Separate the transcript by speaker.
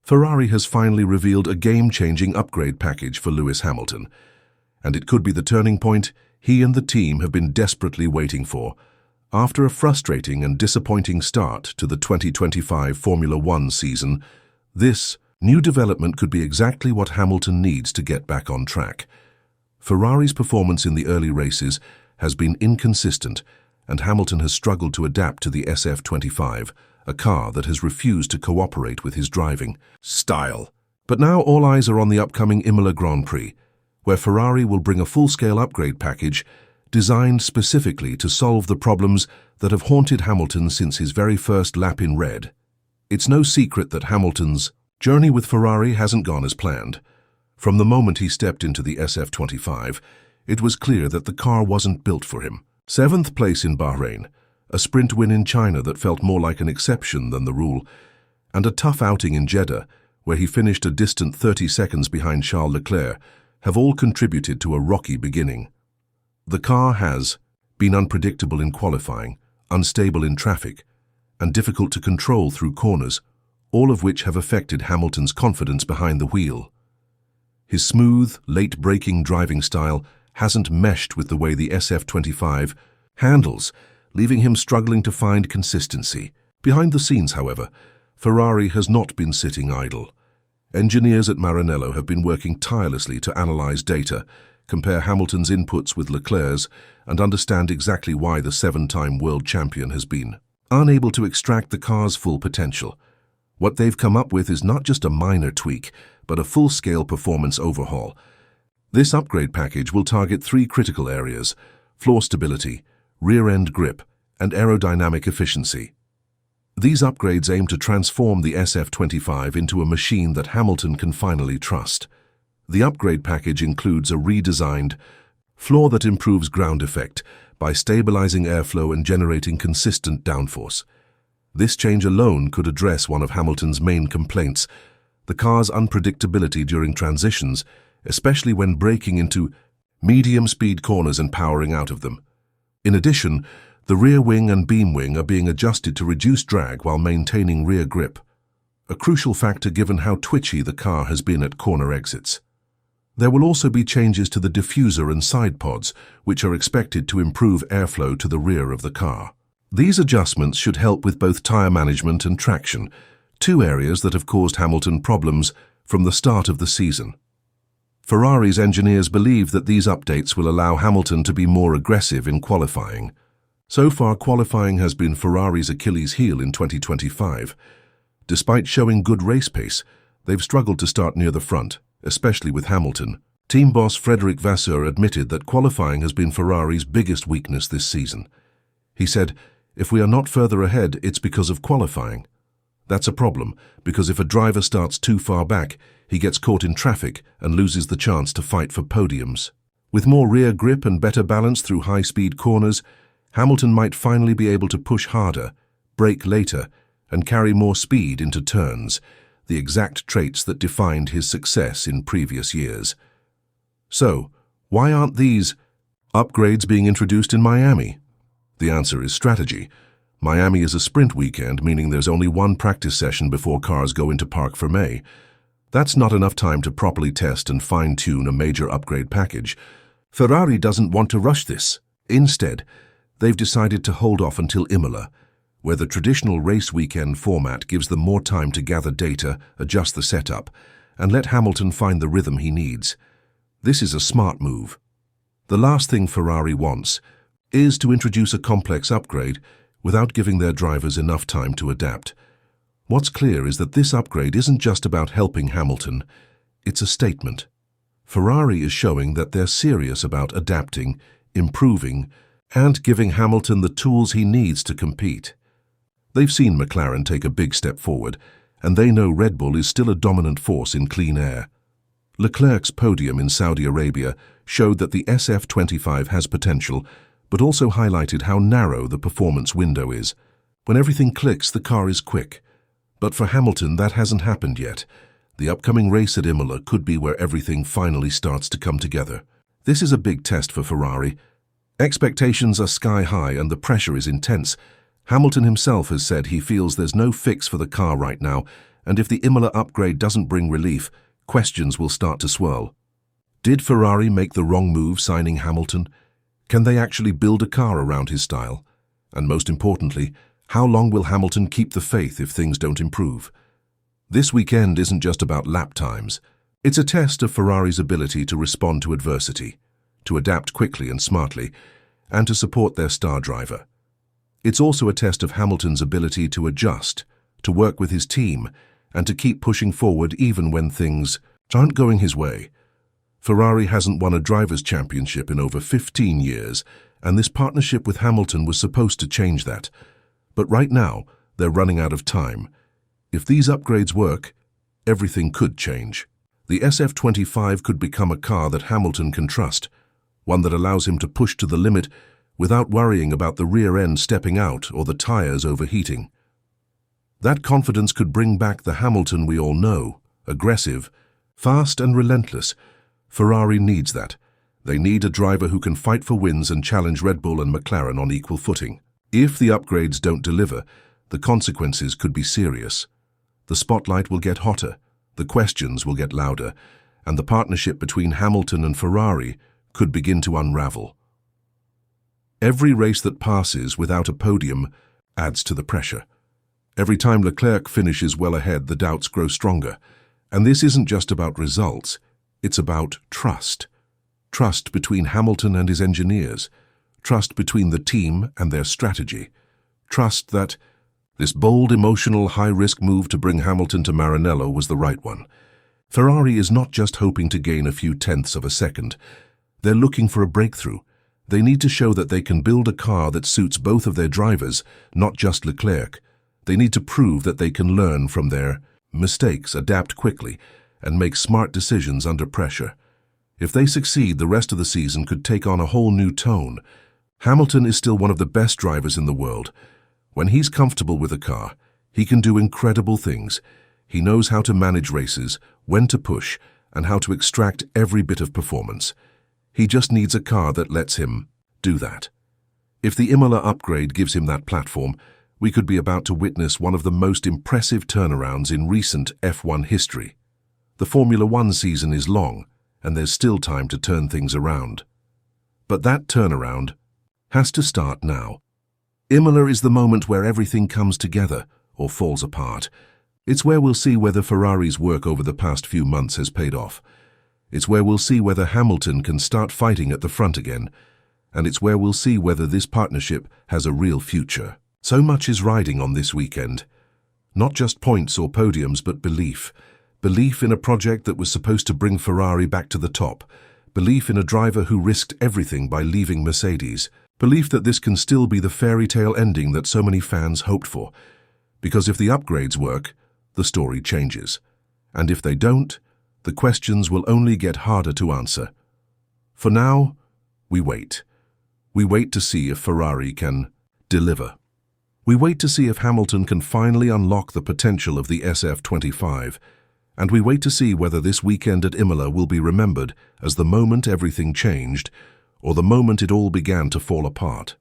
Speaker 1: Ferrari has finally revealed a game-changing upgrade package for Lewis Hamilton, and it could be the turning point he and the team have been desperately waiting for. After a frustrating and disappointing start to the 2025 Formula One season, this new development could be exactly what Hamilton needs to get back on track. Ferrari's performance in the early races has been inconsistent, and Hamilton has struggled to adapt to the SF25, a car that has refused to cooperate with his driving style. But now all eyes are on the upcoming Imola Grand Prix, where Ferrari will bring a full-scale upgrade package designed specifically to solve the problems that have haunted Hamilton since his very first lap in red. It's no secret that Hamilton's journey with Ferrari hasn't gone as planned. From the moment he stepped into the SF25, it was clear that the car wasn't built for him. 7th place in Bahrain, a sprint win in China that felt more like an exception than the rule, and a tough outing in Jeddah, where he finished a distant 30 seconds behind Charles Leclerc, have all contributed to a rocky beginning. The car has been unpredictable in qualifying, unstable in traffic, and difficult to control through corners, all of which have affected Hamilton's confidence behind the wheel. His smooth, late-braking driving style hasn't meshed with the way the SF25 handles, leaving him struggling to find consistency. Behind the scenes, however, Ferrari has not been sitting idle. Engineers at Maranello have been working tirelessly to analyze data, compare Hamilton's inputs with Leclerc's, and understand exactly why the 7-time world champion has been unable to extract the car's full potential. What they've come up with is not just a minor tweak, but a full-scale performance overhaul. This upgrade package will target 3 critical areas: floor stability, rear-end grip, and aerodynamic efficiency. These upgrades aim to transform the SF25 into a machine that Hamilton can finally trust. The upgrade package includes a redesigned floor that improves ground effect by stabilizing airflow and generating consistent downforce. This change alone could address one of Hamilton's main complaints: the car's unpredictability during transitions, especially when braking into medium-speed corners and powering out of them. In addition, the rear wing and beam wing are being adjusted to reduce drag while maintaining rear grip, a crucial factor given how twitchy the car has been at corner exits. There will also be changes to the diffuser and side pods, which are expected to improve airflow to the rear of the car. These adjustments should help with both tire management and traction, 2 areas that have caused Hamilton problems from the start of the season. Ferrari's engineers believe that these updates will allow Hamilton to be more aggressive in qualifying. So far, qualifying has been Ferrari's Achilles heel in 2025. Despite showing good race pace, they've struggled to start near the front, especially with Hamilton. Team boss Frederic Vasseur admitted that qualifying has been Ferrari's biggest weakness this season. He said, "If we are not further ahead, it's because of qualifying. That's a problem, because if a driver starts too far back, he gets caught in traffic and loses the chance to fight for podiums." With more rear grip and better balance through high-speed corners, Hamilton might finally be able to push harder, brake later, and carry more speed into turns, the exact traits that defined his success in previous years. So, why aren't these upgrades being introduced in Miami? The answer is strategy. Miami is a sprint weekend, meaning there's only one practice session before cars go into Parc Fermé. That's not enough time to properly test and fine-tune a major upgrade package. Ferrari doesn't want to rush this. Instead, they've decided to hold off until Imola, where the traditional race weekend format gives them more time to gather data, adjust the setup, and let Hamilton find the rhythm he needs. This is a smart move. The last thing Ferrari wants is to introduce a complex upgrade without giving their drivers enough time to adapt. What's clear is that this upgrade isn't just about helping Hamilton, it's a statement. Ferrari is showing that they're serious about adapting, improving, and giving Hamilton the tools he needs to compete. They've seen McLaren take a big step forward, and they know Red Bull is still a dominant force in clean air. Leclerc's podium in Saudi Arabia showed that the SF25 has potential, but also highlighted how narrow the performance window is. When everything clicks, the car is quick. But for Hamilton, that hasn't happened yet. The upcoming race at Imola could be where everything finally starts to come together. This is a big test for Ferrari. Expectations are sky high and the pressure is intense. Hamilton himself has said he feels there's no fix for the car right now, And if the Imola upgrade doesn't bring relief, questions will start to swirl. Did Ferrari make the wrong move signing Hamilton? Can they actually build a car around his style? And most importantly, how long will Hamilton keep the faith if things don't improve? This weekend isn't just about lap times. It's a test of Ferrari's ability to respond to adversity, to adapt quickly and smartly, and to support their star driver. It's also a test of Hamilton's ability to adjust, to work with his team, and to keep pushing forward even when things aren't going his way. Ferrari hasn't won a drivers' championship in over 15 years, and this partnership with Hamilton was supposed to change that. But right now, they're running out of time. If these upgrades work, everything could change. The SF25 could become a car that Hamilton can trust, one that allows him to push to the limit without worrying about the rear end stepping out or the tires overheating. That confidence could bring back the Hamilton we all know, aggressive, fast and relentless. Ferrari needs that. They need a driver who can fight for wins and challenge Red Bull and McLaren on equal footing. If the upgrades don't deliver, the consequences could be serious. The spotlight will get hotter, the questions will get louder, and the partnership between Hamilton and Ferrari could begin to unravel. Every race that passes without a podium adds to the pressure. Every time Leclerc finishes well ahead, the doubts grow stronger. And this isn't just about results, it's about trust. Trust between Hamilton and his engineers. Trust between the team and their strategy. Trust that this bold, emotional, high-risk move to bring Hamilton to Maranello was the right one. Ferrari is not just hoping to gain a few tenths of a second. They're looking for a breakthrough. They need to show that they can build a car that suits both of their drivers, not just Leclerc. They need to prove that they can learn from their mistakes, adapt quickly, and make smart decisions under pressure. If they succeed, the rest of the season could take on a whole new tone. Hamilton is still one of the best drivers in the world. When he's comfortable with a car, he can do incredible things. He knows how to manage races, when to push, and how to extract every bit of performance. He just needs a car that lets him do that. If the Imola upgrade gives him that platform, we could be about to witness one of the most impressive turnarounds in recent F1 history. The Formula One season is long, and there's still time to turn things around. But that turnaround has to start now. Imola is the moment where everything comes together or falls apart. It's where we'll see whether Ferrari's work over the past few months has paid off. It's where we'll see whether Hamilton can start fighting at the front again. And it's where we'll see whether this partnership has a real future. So much is riding on this weekend. Not just points or podiums, but belief. Belief in a project that was supposed to bring Ferrari back to the top. Belief in a driver who risked everything by leaving Mercedes. Belief that this can still be the fairy tale ending that so many fans hoped for. Because if the upgrades work, the story changes. And if they don't, the questions will only get harder to answer. For now, we wait. We wait to see if Ferrari can deliver. We wait to see if Hamilton can finally unlock the potential of the SF25. And we wait to see whether this weekend at Imola will be remembered as the moment everything changed, or the moment it all began to fall apart.